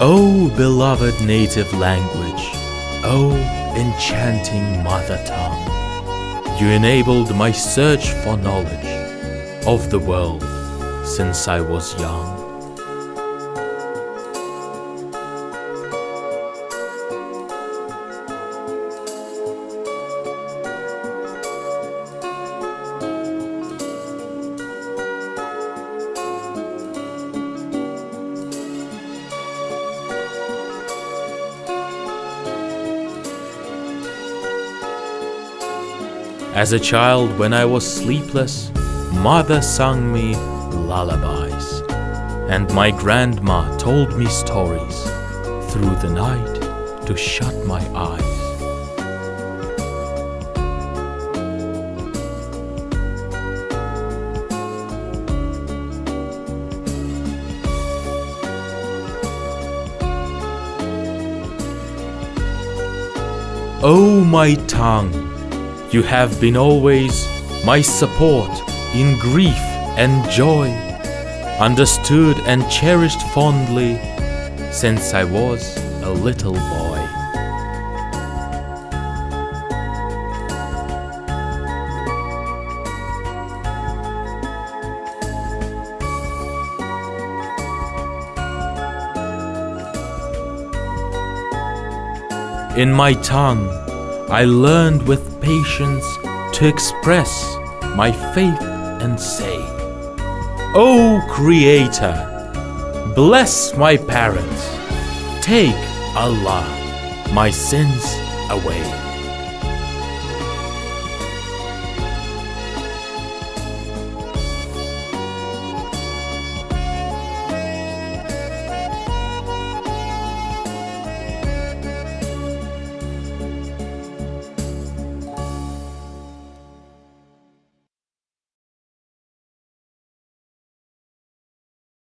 O beloved native language, O enchanting mother tongue, you enabled my search for knowledge of the world since I was young. As a child, when I was sleepless, mother sung me lullabies, and my grandma told me stories through the night to shut my eyes. Oh, my tongue, you have been always my support in grief and joy, understood and cherished fondly since I was a little boy. In my tongue, I learned with patience to express my faith and say, O Creator, bless my parents, take, Allah, my sins away.